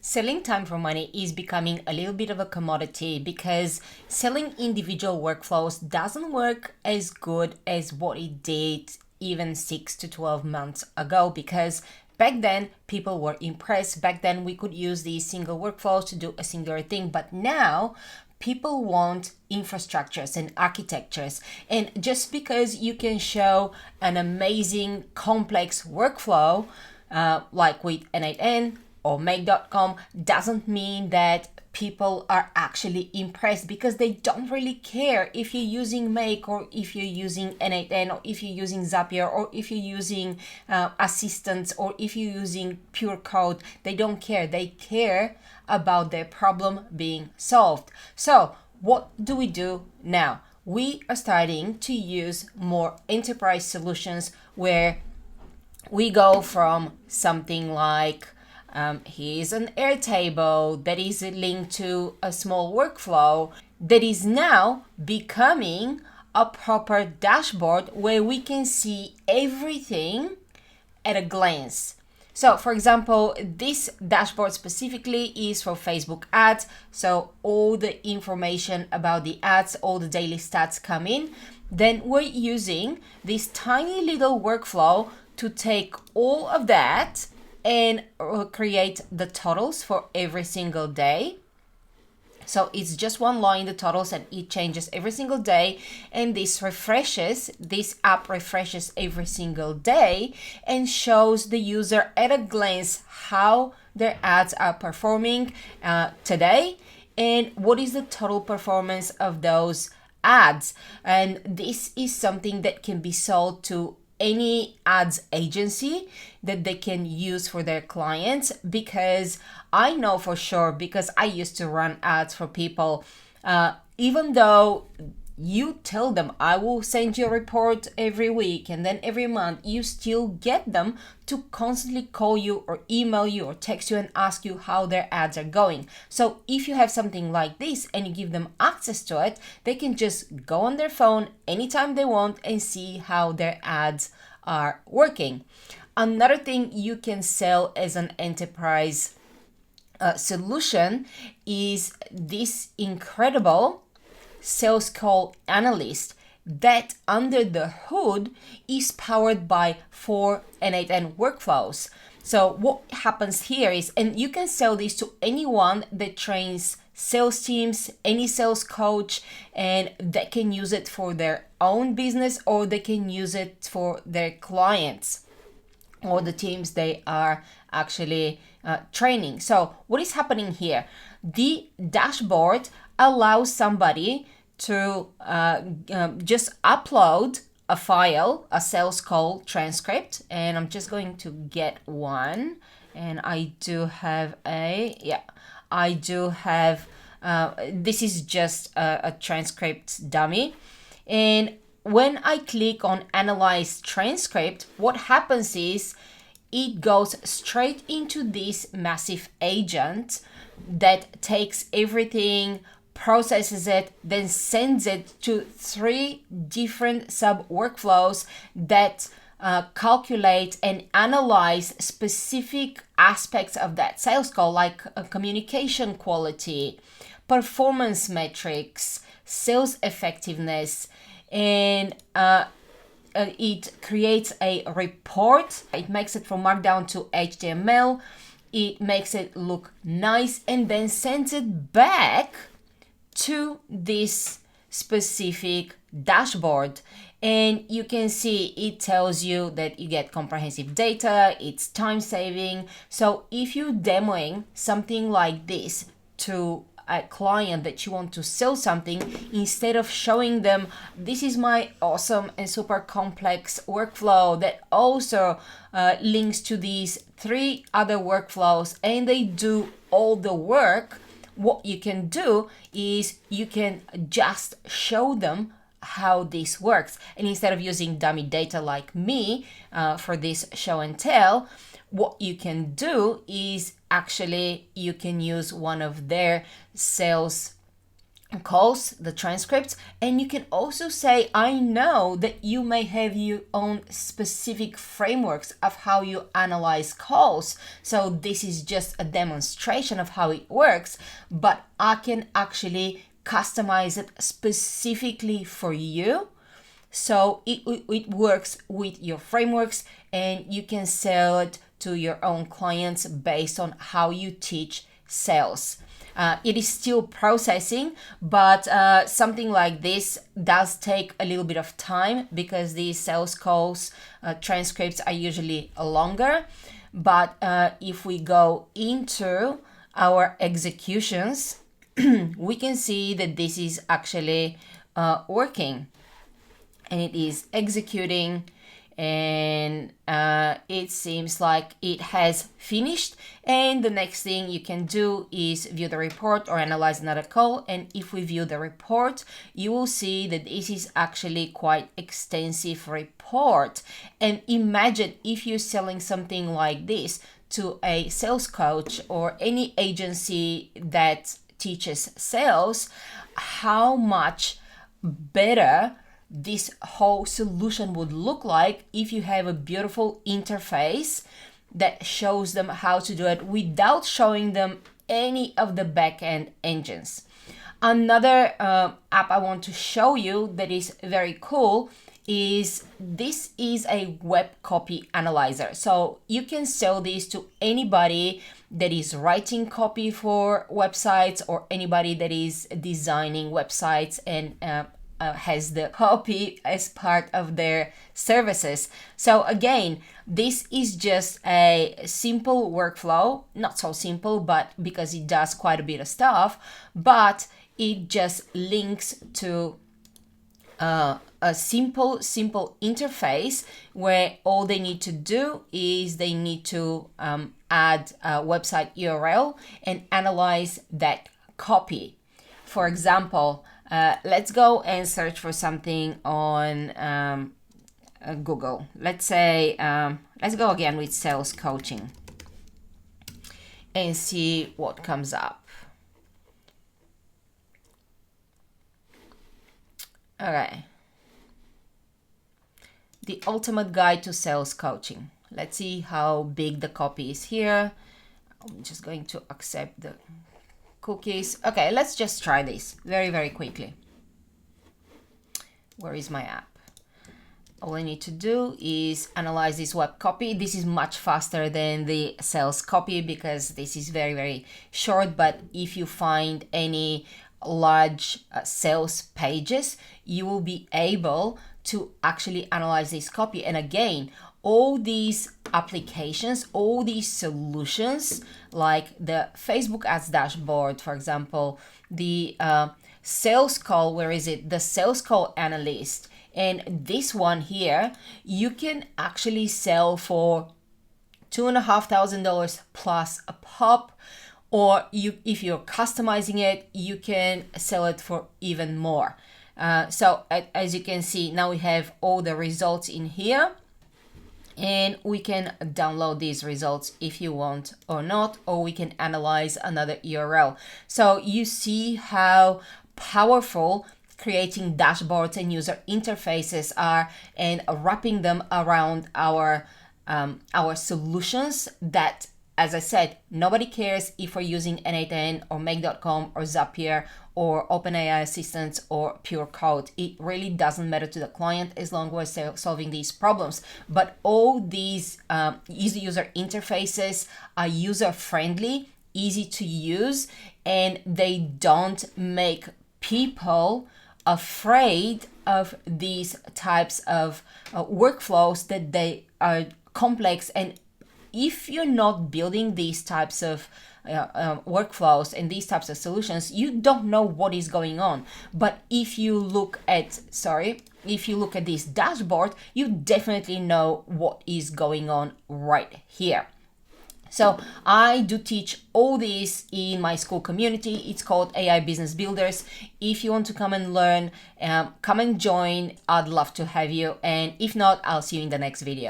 Selling time for money is becoming a little bit of a commodity because selling individual workflows doesn't work as good as what it did even 6 to 12 months ago, because back then people were impressed. Back then we could use these single workflows to do a singular thing, but now people want infrastructures and architectures. And just because you can show an amazing complex workflow like with n8n or make.com doesn't mean that people are actually impressed, because they don't really care if you're using Make or if you're using n8n or if you're using Zapier or if you're using assistants or if you're using pure code. They don't care. They care about their problem being solved. So what do we do now? We are starting to use more enterprise solutions where we go from something like here's an Airtable that is linked to a small workflow that is now becoming a proper dashboard where we can see everything at a glance. So for example, this dashboard specifically is for Facebook ads. So all the information about the ads, all the daily stats come in. Then we're using this tiny little workflow to take all of that and create the totals for every single day. So it's just one line in the totals and it changes every single day. And this app refreshes every single day and shows the user at a glance how their ads are performing today and what is the total performance of those ads. And this is something that can be sold to any ads agency that they can use for their clients, because I know for sure, because I used to run ads for people, even though you tell them I will send you a report every week and then every month, you still get them to constantly call you or email you or text you and ask you how their ads are going. So if you have something like this and you give them access to it, they can just go on their phone anytime they want and see how their ads are working. Another thing you can sell as an enterprise solution is this incredible sales call analyst that under the hood is powered by 4 n8n workflows. So what happens here is, and you can sell this to anyone that trains sales teams, any sales coach, and they can use it for their own business or they can use it for their clients or the teams they are actually training. So what is happening here? The dashboard allows somebody to just upload a file, a sales call transcript, and I'm just going to get one, and I do have this is just a transcript dummy. And when I click on analyze transcript, what happens is it goes straight into this massive agent that takes everything, processes it, then sends it to 3 different sub workflows that calculate and analyze specific aspects of that sales call, like communication quality, performance metrics, sales effectiveness, and it creates a report. It makes it from Markdown to HTML. It makes it look nice and then sends it back to this specific dashboard. And you can see it tells you that you get comprehensive data, it's time saving. So if you're demoing something like this to a client that you want to sell something, instead of showing them this is my awesome and super complex workflow that also links to these 3 other workflows and they do all the work, what you can do is you can just show them how this works. And instead of using dummy data like me for this show and tell, what you can do is actually you can use one of their sales calls, the transcripts, and you can also say, I know that you may have your own specific frameworks of how you analyze calls. So this is just a demonstration of how it works, but I can actually customize it specifically for you. So it works with your frameworks, and you can sell it to your own clients based on how you teach sales. It is still processing, but something like this does take a little bit of time because these sales calls transcripts are usually longer. But if we go into our executions, we can see that this is actually working, and it is executing, and it seems like it has finished. And the next thing you can do is view the report or analyze another call. And if we view the report, you will see that this is actually quite extensive report. And imagine if you're selling something like this to a sales coach or any agency that teaches sales, how much better this whole solution would look like if you have a beautiful interface that shows them how to do it without showing them any of the back-end engines. Another app I want to show you that is very cool is this is a web copy analyzer. So you can sell this to anybody that is writing copy for websites or anybody that is designing websites and has the copy as part of their services. So again, this is just a simple workflow, not so simple, but because it does quite a bit of stuff, but it just links to a simple interface where all they need to do is they need to add a website URL and analyze that copy. For example, let's go and search for something on Google. Let's say, let's go again with sales coaching and see what comes up. Okay. The ultimate guide to sales coaching. Let's see how big the copy is here. I'm just going to accept the cookies. Okay, let's just try this very quickly. Where is my app? All I need to do is analyze this web copy. This is much faster than the sales copy because this is very short, but if you find any large sales pages, you will be able to actually analyze this copy. And again, all these applications, all these solutions, like the Facebook ads dashboard, for example, the sales call, where is it? The sales call analyst. And this one here, you can actually sell for $2,500 plus a pop, or if you're customizing it, you can sell it for even more. So as you can see, now we have all the results in here, and we can download these results if you want or not, or we can analyze another URL. So you see how powerful creating dashboards and user interfaces are, and wrapping them around our solutions that, as I said, nobody cares if we're using n8n or make.com or Zapier or OpenAI assistants or pure code. It really doesn't matter to the client as long as we're solving these problems. But all these easy user interfaces are user friendly, easy to use, and they don't make people afraid of these types of workflows that they are complex. And if you're not building these types of workflows and these types of solutions, you don't know what is going on. But if you look at this dashboard, you definitely know what is going on right here. So I do teach all this in my school community. It's called AI Business Builders. If you want to come and learn, come and join. I'd love to have you. And if not, I'll see you in the next video.